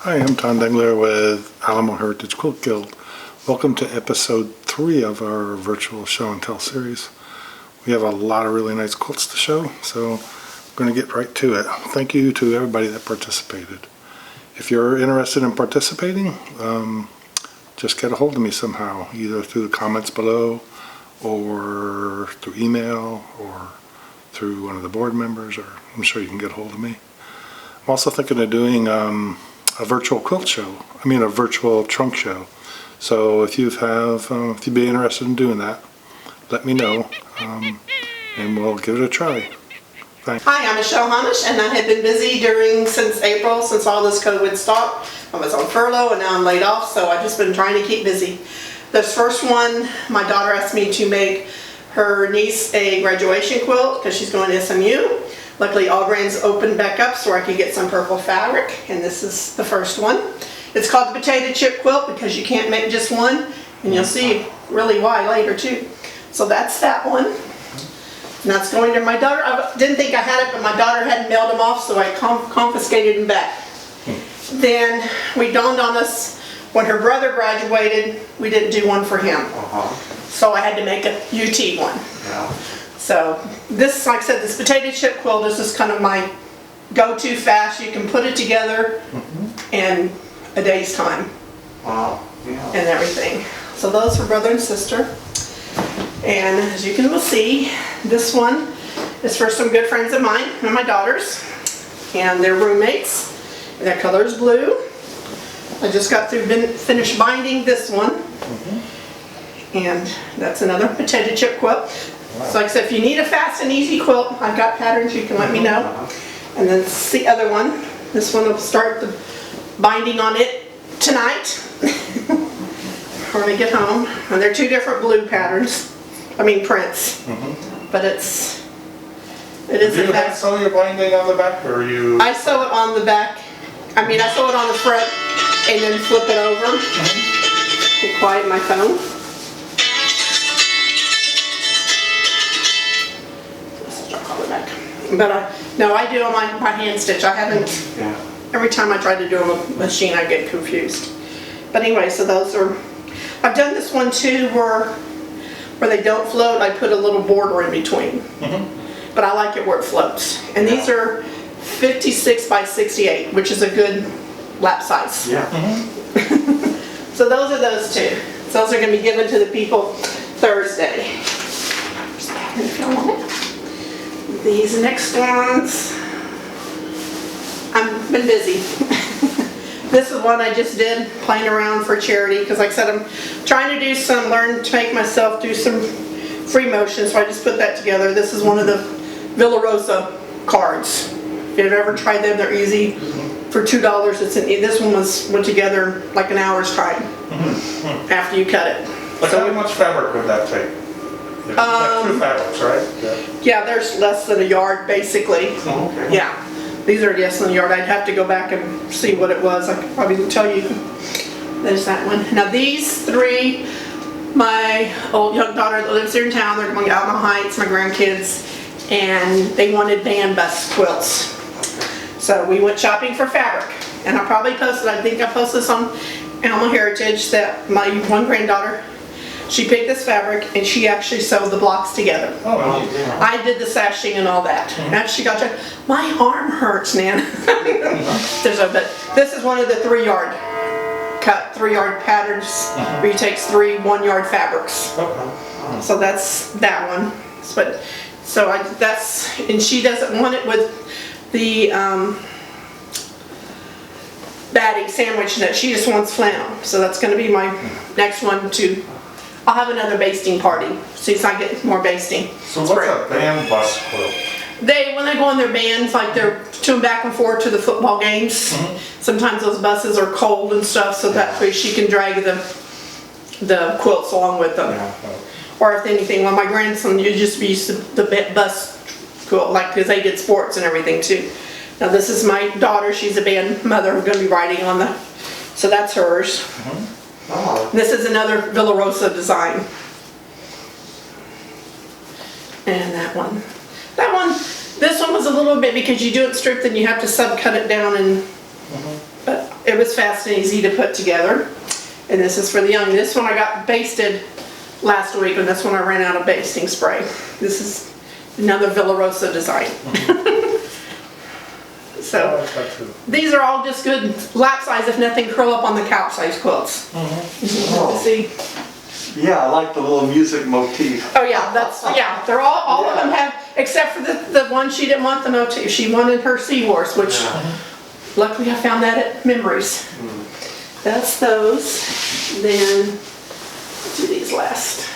Hi, I'm Tom Dengler with Alamo Heritage Quilt Guild. Welcome to episode 3 of our virtual show and tell series. We have a lot of really nice quilts to show, so I'm going to get right to it. Thank you to everybody that participated. If you're interested in participating, just get a hold of me somehow, either through the comments below or through email or through one of the board members, or I'm sure you can get a hold of me. I'm also thinking of doing a virtual quilt show, a virtual trunk show. So if you'd be interested in doing that, let me know, and we'll give it a try. Thanks. Hi, I'm Michelle Hamish, and I have been busy since April, since all this COVID stopped. I was on furlough and now I'm laid off, so I've just been trying to keep busy. This first one, my daughter asked me to make her niece a graduation quilt because she's going to SMU. Luckily, all brands opened back up so I could get some purple fabric, and this is the first one. It's called the potato chip quilt because you can't make just one, and you'll see really why later too. So that's that one. And that's going to my daughter. I didn't think I had it, but my daughter hadn't mailed them off, so I confiscated them back. Then we dawned on us when her brother graduated, we didn't do one for him. So I had to make a UT one. Yeah. So this, like I said, this potato chip quilt is just kind of my go-to fast. You can put it together in a day's time. Wow. Yeah. And everything. So those are brother and sister. And as you can see, this one is for some good friends of mine and my daughters. And they're roommates. And their color is blue. I just got through finished binding this one. And that's another potato chip quilt. So like I said, if you need a fast and easy quilt, I've got patterns, you can let me know. And then this is the other one. This one will start the binding on it tonight when I get home. And they're two different blue patterns, prints. But it is Do you hand sew your binding on the back, or you? I sew it on the back. I sew it on the front and then flip it over. Be quiet my phone. But no, I do on my hand stitch. I haven't, every time I try to do a machine I get confused. But anyway, so those are, I've done this one too where they don't float. I put a little border in between. But I like it where it floats. And these are 56 by 68, which is a good lap size. Yeah. So those are those two. So those are going to be given to the people Thursday. These next ones, I've been busy. This is one I just did, playing around for charity, because like I said, I'm trying to learn to make myself do some free motion, so I just put that together. This is one of the Villa Rosa cards. If you've ever tried them, they're easy. For $2, this one went together like an hour's time after you cut it. Like how much fabric would that take? Like 2 fabrics, right? Yeah, there's less than a yard basically. Oh, okay. Yeah, these are less than a yard. I'd have to go back and see what it was. I could probably tell you. There's that one. Now these three, my old young daughter that lives here in town, they're going out in the Heights, my grandkids, and they wanted band bus quilts. So we went shopping for fabric, and I probably posted, I think I posted this on Alamo Heritage, that my one granddaughter, she picked this fabric and she actually sewed the blocks together. Oh, wow. Yeah. I did the sashing and all that. And she got to, my arm hurts, man. But this is one of the 3-yard patterns where you take 3 1-yard fabrics. Okay. So that's that one. But and she doesn't want it with the batting sandwich that she just wants flannel. So that's going to be my next one too. I'll have another basting party, since I get more basting. So what's a band bus quilt? When they go on their bands, like they're touring back and forth to the football games, sometimes those buses are cold and stuff, so that way she can drag the quilts along with them. Or if anything, well, my grandson used to use the bus quilt, because they did sports and everything too. Now this is my daughter, she's a band mother, who's going to be riding on so that's hers. Oh. This is another Villa Rosa design. And that one. This one was a little bit, because you do it stripped and you have to sub-cut it down, and but it was fast and easy to put together. And this is for the young. This one I got basted last week, and that's when I ran out of basting spray. This is another Villa Rosa design. So these are all just good lap size, if nothing, curl up on the couch size quilts. Oh. See? Yeah, I like the little music motif. Oh yeah, they're all of them have, except for the one she didn't want the motif. She wanted her seahorse, which luckily I found that at Memories. That's those. Then let's do these last.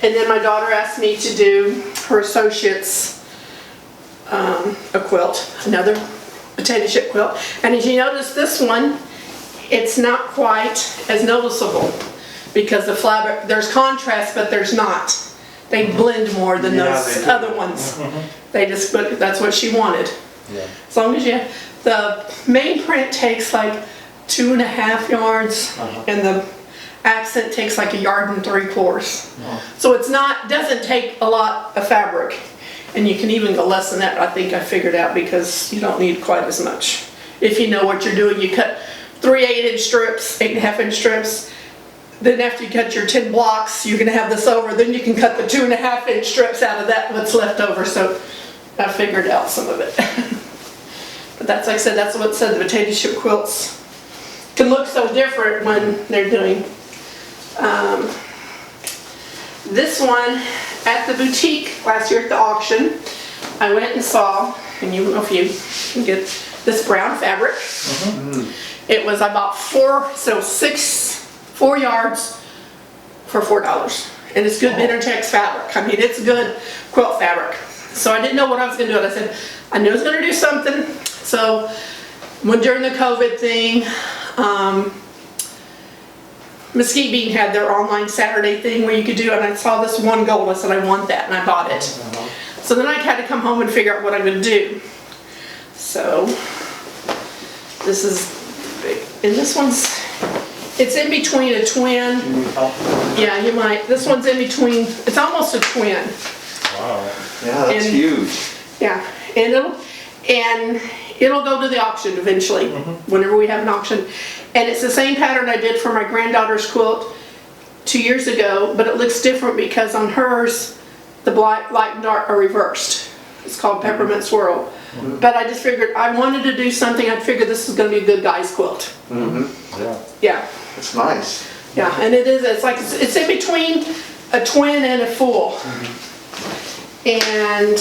And then my daughter asked me to do her associate's a quilt, another potato chip quilt. And as you notice, this one, it's not quite as noticeable because the fabric, there's contrast, but there's not. They blend more than those other ones. They just, but that's what she wanted. Yeah. As long as you, the main print takes like 2.5 yards, and the accent takes like 1 3/4 yards. So it's not, doesn't take a lot of fabric. And you can even go less than that, I think I figured out, because you don't need quite as much. If you know what you're doing, you cut 3 8-inch strips, 8.5-inch strips. Then after you cut your 10 blocks, you're gonna have this over. Then you can cut the 2.5-inch strips out of that, what's left over. So I figured out some of it. But that's, like I said, that's what it said, the potato chip quilts can look so different when they're doing. This one at the boutique last year at the auction, I went and saw, and you know if you can get this brown fabric. It was, I bought 4 yards for $4. And it's good Intertex fabric. I mean, it's good quilt fabric. So I didn't know what I was gonna do. And I said, I knew I was gonna do something. So when during the COVID thing, Mesquite Bean had their online Saturday thing where you could do it, and I saw this one gold. I said, I want that, and I bought it. So then I had to come home and figure out what I'm going to do. So this is big, and this one's, it's in between a twin. Yeah, you might. This one's in between. It's almost a twin. Wow. Yeah, that's huge. Yeah, and it'll go to the auction eventually, whenever we have an auction. And it's the same pattern I did for my granddaughter's quilt 2 years ago, but it looks different because on hers, the light and dark are reversed. It's called Peppermint Swirl. But I just figured I wanted to do something. I figured this is going to be a good guy's quilt. Yeah. Yeah, It's nice. yeah, and it is. It's like it's in between a twin and a full. And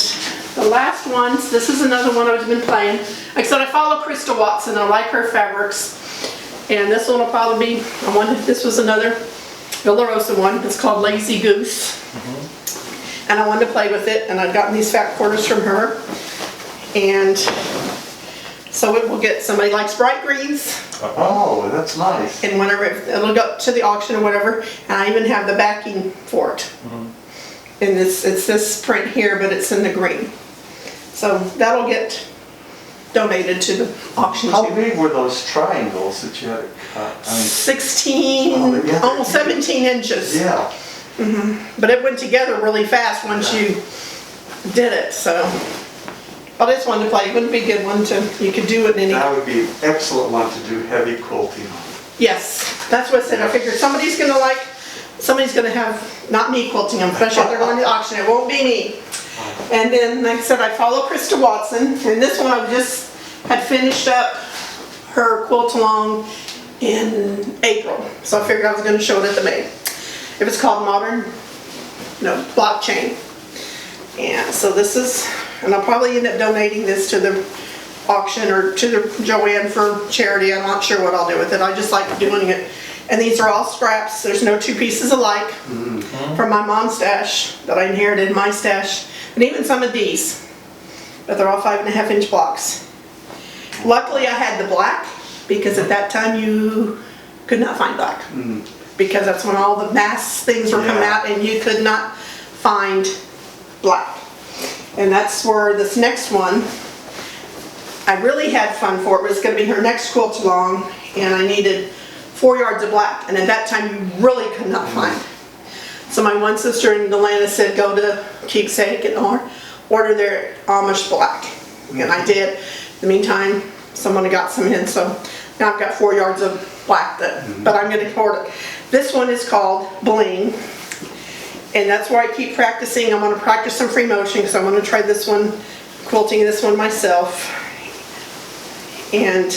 the last ones, this is another one I've been playing. Like I said, I follow Krista Watson. I like her fabrics. And this one will probably be, this was another Villa Rosa one. It's called Lazy Goose. And I wanted to play with it, and I'd gotten these fat quarters from her. And so it will get, somebody likes bright greens. Oh, that's nice. And whenever it'll go to the auction or whatever, and I even have the backing for it. And it's this print here, but it's in the green. So that'll get donated to the auction How too. big were those triangles that you had to cut? I mean, 16, Oh, yeah. almost 17 inches. yeah. But it went together really fast once you did it, so. But it's one to play. It wouldn't be a good one to, you could do it in any. That would be an excellent one to do heavy quilting on. Yes, that's what I said. I figured somebody's gonna have, not me quilting them, especially if they're going to the auction. It won't be me. And then, like I said, I follow Krista Watson. And this one I just had finished up her quilt along in April. So I figured I was gonna show it at the May. If it's called Blockchain. And so this is, and I'll probably end up donating this to the auction or to the Joanne for charity. I'm not sure what I'll do with it. I just like doing it. And these are all scraps. There's no two pieces alike from my mom's stash that I inherited, my stash, and even some of these. But they're all 5.5-inch blocks. Luckily I had the black, because at that time you could not find black. Because that's when all the mass things were coming out and you could not find black. And that's where this next one, I really had fun for. It was going to be her next quilt along, and I needed 4 yards of black, and at that time you really could not find. So my one sister in Atlanta said go to Keepsake and order their Amish black, and I did. In the meantime, someone got some in, so Now I've got 4 yards of black but I'm gonna order. This one is called Bling. And that's where I keep practicing. I'm gonna practice some free motion because I want to try this one, quilting this one myself. And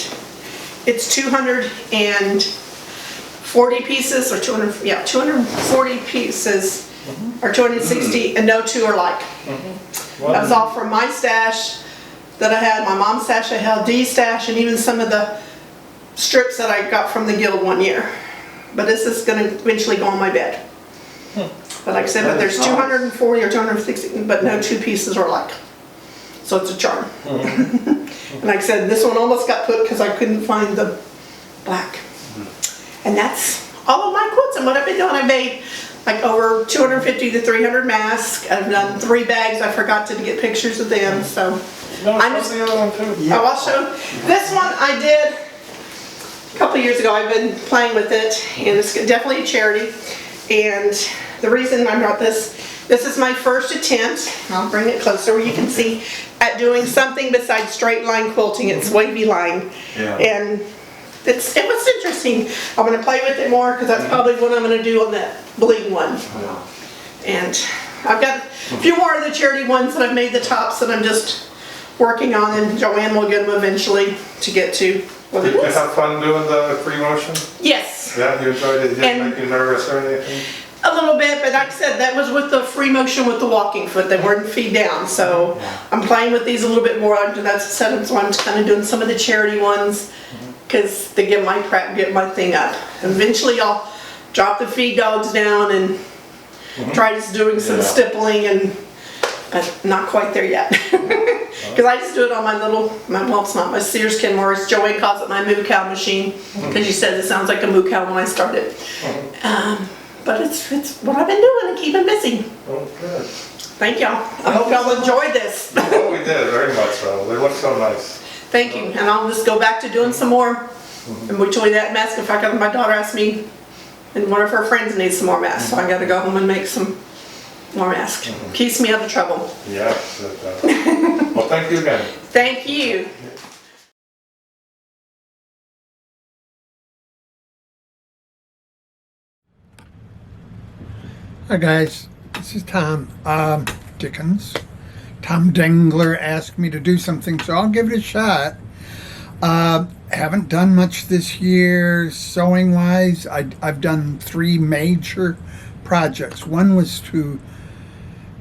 it's 240 pieces, or 240 pieces, or 260, and no two are alike. That was all from my stash that I had, my mom's stash I had, Dee's stash, and even some of the strips that I got from the guild one year. But this is gonna eventually go on my bed. But like I said, but there's 240 or 260, but no two pieces are alike. So it's a charm. And like I said, this one almost got put because I couldn't find the black. And that's all of my quilts and what I've been doing. I made like over 250 to 300 masks. I've done 3 bags. I forgot to get pictures of them. So I'm just, the other one too. oh, I'll show. This one I did a couple years ago. I've been playing with it, and it's definitely a charity. And the reason I brought this is my first attempt, I'll bring it closer where you can see, at doing something besides straight line quilting. It's wavy line. Yeah. And it was interesting. I'm going to play with it more because that's probably what I'm going to do on that bling one. Yeah. And I've got a few more of the charity ones that I've made the tops that I'm just working on, and Joanne will get them eventually to get to what it Did you is. have fun doing the free motion? Yes. Yeah, you enjoyed it? Did it And- make you nervous or anything? A little bit, but like I said, that was with the free motion with the walking foot. They weren't feet down, so I'm playing with these a little bit more. That's so I'm kind of doing some of the charity ones because to get my thing up. Eventually, I'll drop the feed dogs down and try just doing some stippling, but not quite there yet. Because I just do it on my little, well, it's not my Sears Kenmore. Joanne calls it my moo cow machine because she says it sounds like a moo cow when I started. But it's what I've been doing and keeping busy. Oh, good. Thank y'all. I hope y'all enjoyed this. Oh, we did, very much so. They look so nice. Thank you. And I'll just go back to doing some more. And which way that mask, in fact, my daughter asked me, and one of her friends needs some more masks. So I got to go home and make some more masks. Keeps me out of trouble. Yes. Well, thank you again. Thank you. Hi guys, this is Tom Dickens. Tom Dengler asked me to do something, so I'll give it a shot. Haven't done much this year sewing wise. I've done 3 major projects. One was to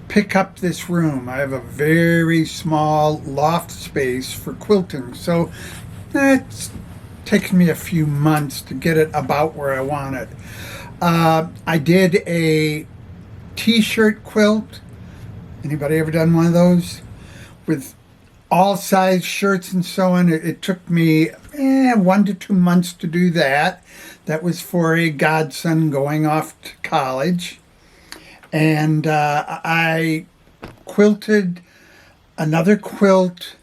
pick up this room. I have a very small loft space for quilting, so that takes me a few months to get it about where I want it. I did a t-shirt quilt. Anybody ever done one of those? With all size shirts and so on. It took me 1 to 2 months to do that. That was for a godson going off to college. And I quilted another quilt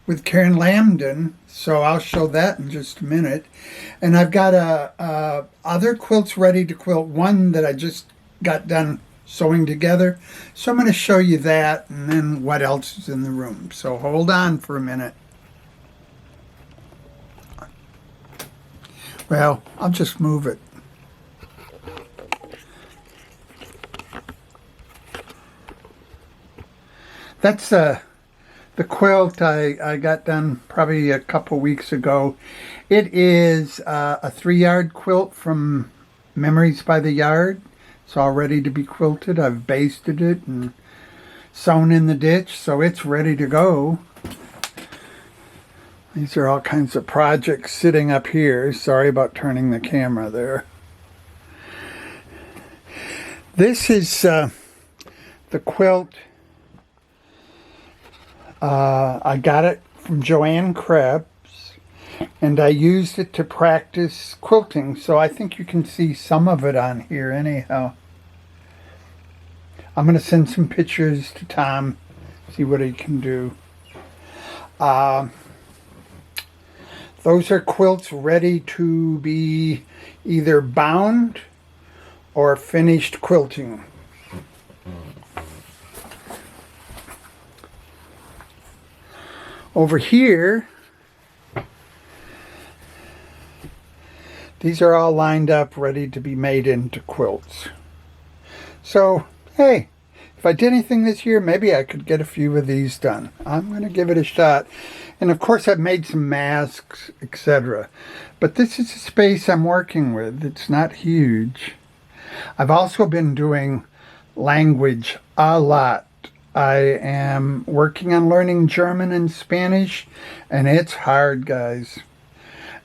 with Karen Lambden, so I'll show that in just a minute. And I've got other quilts ready to quilt, one that I just got done sewing together. So I'm going to show you that and then what else is in the room. So hold on for a minute. Well, I'll just move it. That's the quilt I got done probably a couple weeks ago. It is a 3-yard quilt from Memories by the Yard. It's all ready to be quilted. I've basted it and sewn in the ditch, so it's ready to go. These are all kinds of projects sitting up here. Sorry about turning the camera there. This is the quilt. I got it from Joanne Krebs, and I used it to practice quilting, so I think you can see some of it on here anyhow. I'm going to send some pictures to Tom, see what he can do. Those are quilts ready to be either bound or finished quilting. Over here, These are all lined up, ready to be made into quilts. So, hey, if I did anything this year, maybe I could get a few of these done. I'm going to give it a shot. And of course, I've made some masks, etc. But this is a space I'm working with. It's not huge. I've also been doing language a lot. I am working on learning German and Spanish, and it's hard, guys.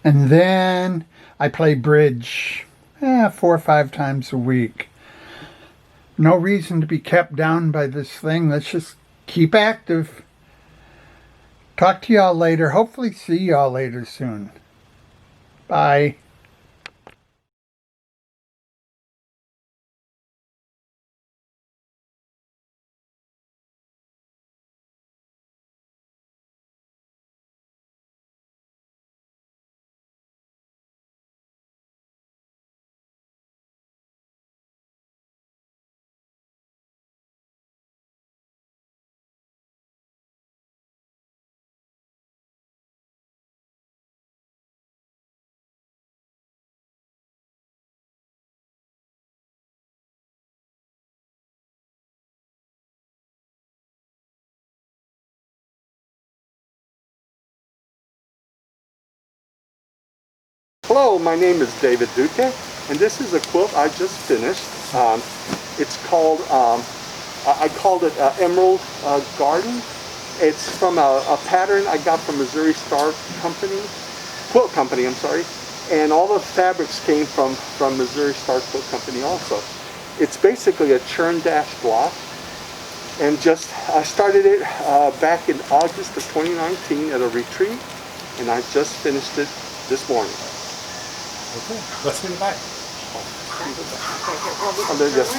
And then I play bridge 4 or 5 times a week. No reason to be kept down by this thing. Let's just keep active. Talk to y'all later. Hopefully see y'all later soon. Bye. Hello, my name is David Duque, and this is a quilt I just finished. It's called, I called it Emerald Garden. It's from a pattern I got from Missouri Star Company, Quilt Company, I'm sorry. And all the fabrics came from Missouri Star Quilt Company also. It's basically a churn dash block. And I started it back in August of 2019 at a retreat, and I just finished it this morning. Okay, let's see the back. Oh, they're just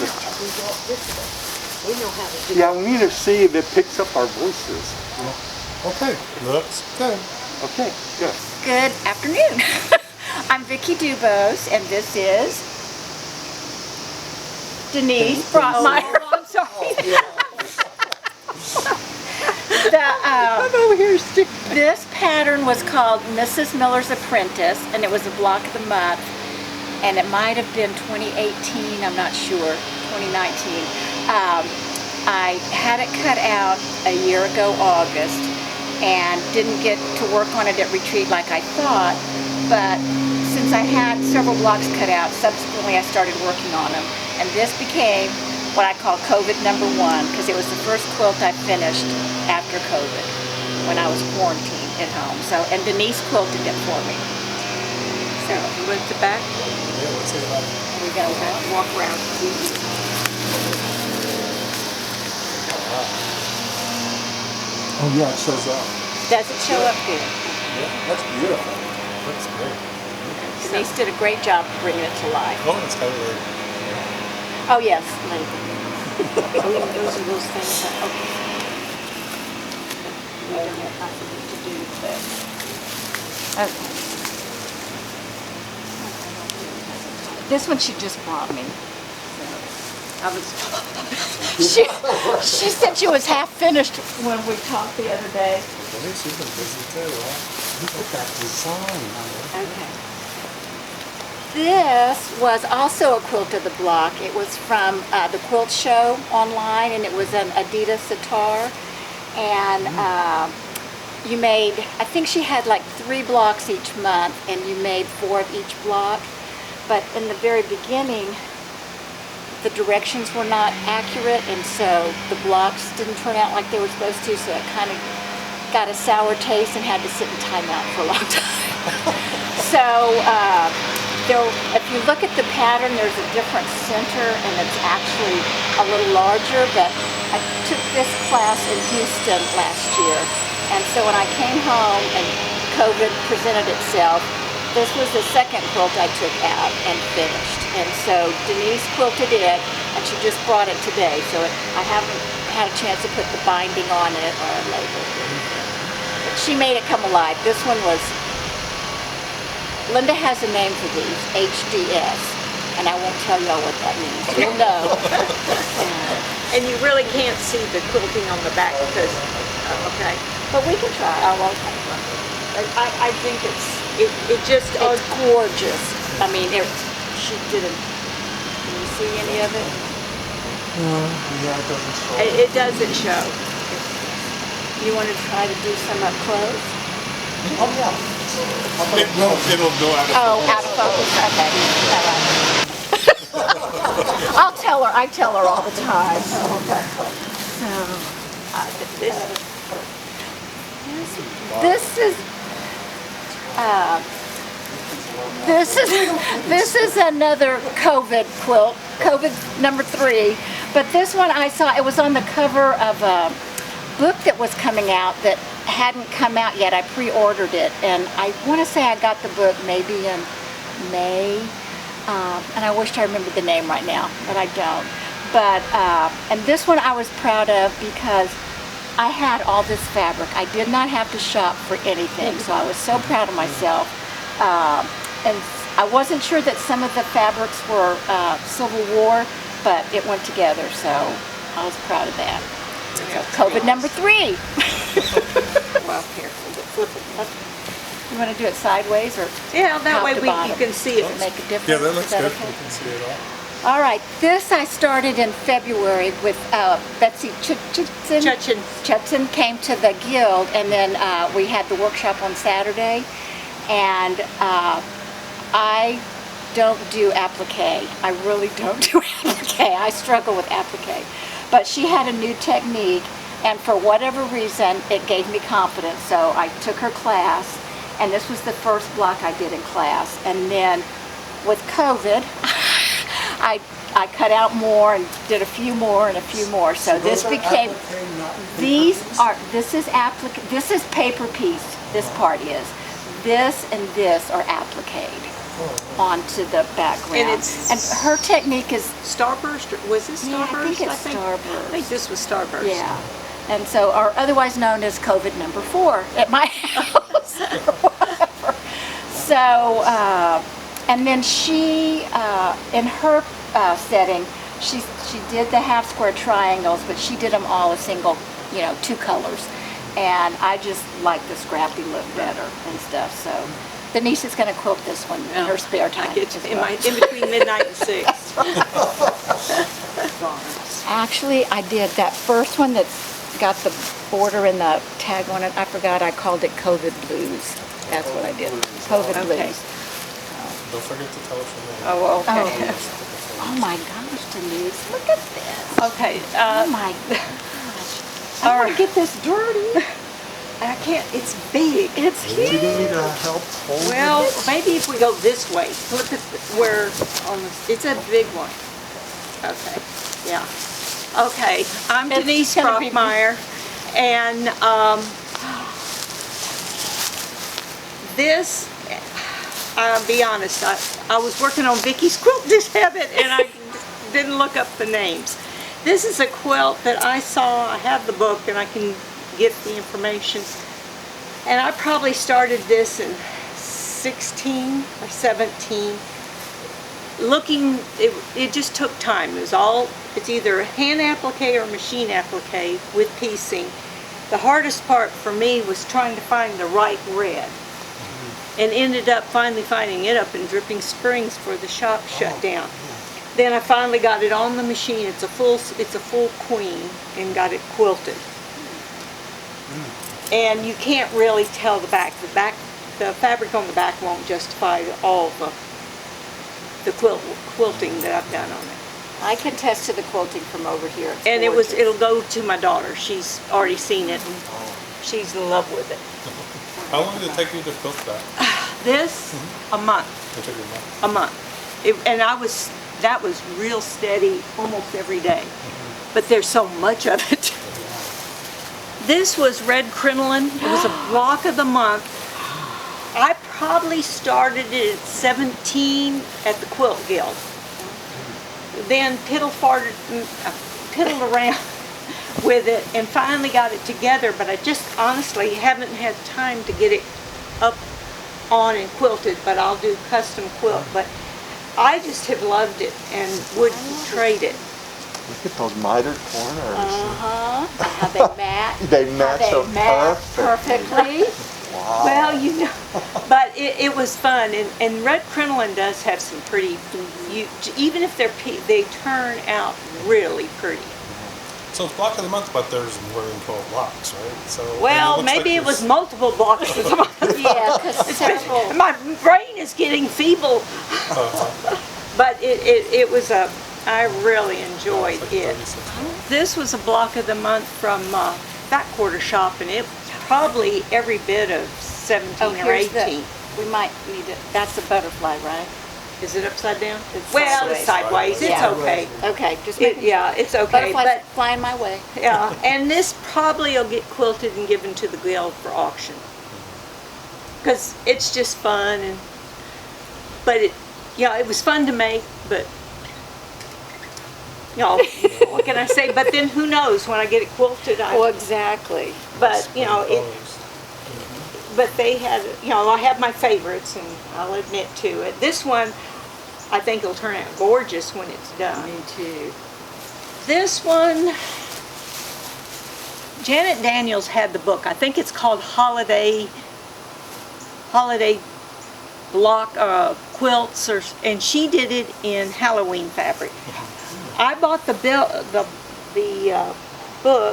We know how to do yeah, we need to see if it picks up our voices. Okay, looks good. Okay, good. Good afternoon. I'm Vicki Dubose, and this is Denise Brotmeyer. Oh, I'm sorry. I'm over here. This pattern was called Mrs. Miller's Apprentice, and it was a block of the month, and it might have been 2018, I'm not sure, 2019. I had it cut out a year ago, August, and didn't get to work on it at retreat like I thought, but since I had several blocks cut out, subsequently I started working on them, and this became what I call COVID number 1, because it was the first quilt I finished after COVID, when I was quarantined at home. So, and Denise quilted it for me. So, you went to back? Yeah, let's see the back. We're going to walk around. Oh yeah, it shows up. Does it show up good? Yeah, that's beautiful. Looks great. Denise did a great job bringing it to life. Oh, it's got a little. Oh, yes, label. Oh, yeah, those are those things that, okay. We don't have nothing to do with this. Okay. This one she just brought me. So, I was, she said she was half finished when we talked the other day. Denise, you've been busy too, right? Look at that design. Okay. This was also a quilt of the block. It was from the quilt show online, and it was an Adidas sitar. And you made, I think she had like 3 blocks each month, and you made 4 of each block. But in the very beginning, the directions were not accurate, and so the blocks didn't turn out like they were supposed to, so it kind of got a sour taste and had to sit in timeout for a long time. So, if you look at the pattern, there's a different center, and it's actually a little larger, but I took this class in Houston last year, and so when I came home and COVID presented itself, this was the second quilt I took out and finished. And so Denise quilted it, and she just brought it today, so I haven't had a chance to put the binding on it or a label or anything. But she made it come alive. This one was, Linda has a name for these, HDS, and I won't tell y'all what that means. You'll know. And you really can't see the quilting on the back because, okay. But we can try. I think it's gorgeous. I mean, she didn't, can you see any of it? Yeah, it doesn't show. It doesn't show. You want to try to do some up close? Oh, yeah. It'll go out of. Oh, out of focus, okay. All right. I tell her all the time. So, this is another COVID quilt, COVID number 3. But this one I saw, it was on the cover of a book that was coming out that hadn't come out yet. I pre-ordered it, and I want to say I got the book maybe in May, and I wished I remembered the name right now, but I don't. But and this one I was proud of because I had all this fabric. I did not have to shop for anything, so I was so proud of myself. And I wasn't sure that some of the fabrics were Civil War, but it went together, so I was proud of that. So COVID number 3. Well, here, flip it. You want to do it sideways or Yeah, that top way to you bottom? can see Does it it. make a difference? Yeah, that Is looks good. okay? We can see it all. All right, this I started in February with Betsy Chutson came to the guild, and then we had the workshop on Saturday, and I don't do applique. I really don't do applique. I struggle with applique. But she had a new technique, and for whatever reason, it gave me confidence. So I took her class, and this was the first block I did in class. And then with COVID, I cut out more and did a few more and a few more. So this became, this is paper piece, this part is. This and this are appliqued onto the background. And her technique is, Starburst, was this yeah, Starburst? I think it's Starburst. I think this was Starburst. Yeah. And so, or otherwise known as COVID number 4 at my house or whatever. So, and then she, in her setting, she did the half square triangles, but she did them all a single, 2 colors. And I just like the scrappy look better and stuff. So Denise is going to quilt this one in her spare time. I get as in, well. in between midnight and 6. Actually, I did that first one that's got the border and the tag on it. I forgot I called it COVID Blues. That's what I did. COVID Okay. Blues. Don't forget to tell us your name. Oh, okay. Oh my gosh, Denise, look at this. Okay. Oh my gosh. I want to get this dirty. I can't, it's big. It's Do you huge. need help holding Well, it? maybe if we go this way, look at where, it's a big one. Okay, yeah. Okay, I'm It's Denise gonna be- Brockmeyer, and this, I'll be honest, I was working on Vicky's quilt dish habit, and I didn't look up the names. This is a quilt that I saw, I have the book, and I can get the information. And I probably started this in 16 or 17. Looking, it just took time. It's either hand applique or machine applique with piecing. The hardest part for me was trying to find the right red. And ended up finally finding it up in Dripping Springs before the shop shut down. Then I finally got it on the machine. It's a full queen, and got it quilted. And you can't really tell the back. The fabric on the back won't justify all the quilting that I've done on it. I can attest to the quilting from over here. It's And gorgeous. it'll go to my daughter. She's already seen it, and she's in love with it. How long did it take you to quilt that? This, a month. It took you a month. A month. And that was real steady almost every day. But there's so much of it. This was red crinoline. It was a block of the month. I probably started it at 17 at the Quilt Guild. Then piddled around with it and finally got it together, but I just honestly haven't had time to get it up on and quilted, but I'll do custom quilt. But I just have loved it and would trade it. Look at those mitered corners. How they match. They match How so they match perfect. perfectly. Wow. Well, but it was fun, and red crinoline does have some pretty, even if they turn out really pretty. So it's block of the month, but there's more than 12 blocks, right? So Well, and it looks maybe like it was there's- multiple blocks of the month. Yeah, because several. My brain is getting feeble. But it was I really enjoyed it's like it. 36 blocks. This was a block of the month from Fat Quarter Shop, and it probably every bit of 17 Oh, or here's 18. we might need it. That's a butterfly, right? Is it upside down? It's Well, it's sideways. It's Yeah. okay. Okay, just making Yeah, it's okay. Butterflies But flying my way. yeah, and this probably will get quilted and given to the guild for auction. Because it's just fun, but it was fun to make, but what can I say? But then who knows, when I get it quilted, Oh, exactly. but Closed. but they had, I have my favorites, and I'll admit to it. This one, I think will turn out gorgeous when it's done. Me too. This one, Janet Daniels had the book. I think it's called Holiday Block Quilts, and she did it in Halloween fabric. I bought the book.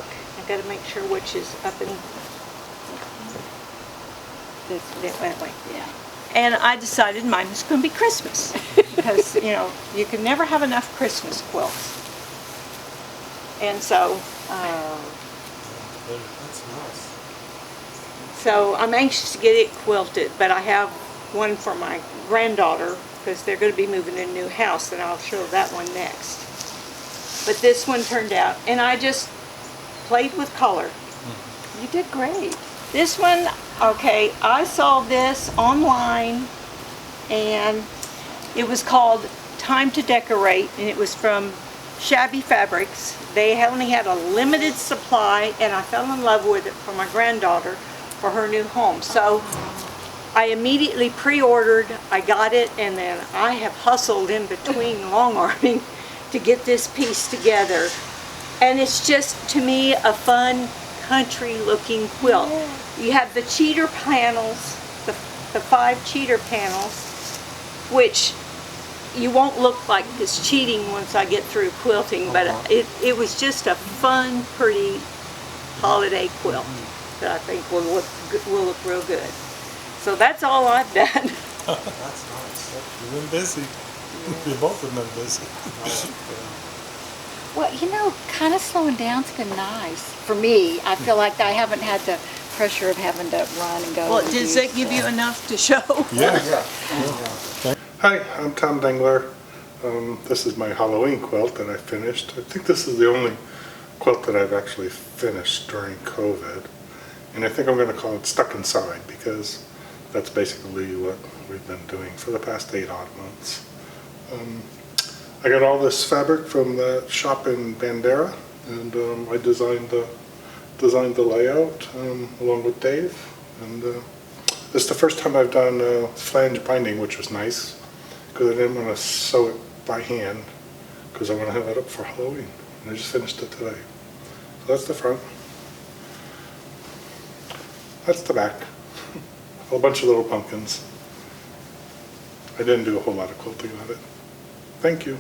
I got to make sure which is up in that way. Yeah. And I decided mine was going to be Christmas because you can never have enough Christmas quilts. And so, That's nice. so I'm anxious to get it quilted, but I have one for my granddaughter because they're going to be moving in a new house, and I'll show that one next. But this one turned out, and I just played with color. You did great. This one, okay, I saw this online, and it was called Time to Decorate, and it was from Shabby Fabrics. They only had a limited supply, and I fell in love with it for my granddaughter for her new home. So I immediately pre-ordered, I got it, and then I have hustled in between long arming to get this piece together. And it's just, to me, a fun country looking quilt. You have the cheater panels, the 5 cheater panels, which you won't look like it's cheating once I get through quilting, but it was just a fun, pretty holiday quilt that I think will look real good. So that's all I've done. That's nice. You've been busy. You both have been busy. Well, kind of slowing down's been nice. For me, I feel like I haven't had the pressure of having to run and go. Well, and does do that give you stuff. enough to show? Yeah. Hi, I'm Tom Dengler. This is my Halloween quilt that I finished. I think this is the only quilt that I've actually finished during COVID. And I think I'm going to call it Stuck Inside because that's basically what we've been doing for the past 8 odd months. I got all this fabric from the shop in Bandera, and I designed the layout along with Dave. And this is the first time I've done flange binding, which was nice because I didn't want to sew it by hand because I want to have it up for Halloween. And I just finished it today. So that's the front. That's the back. A whole bunch of little pumpkins. I didn't do a whole lot of quilting on it. Thank you.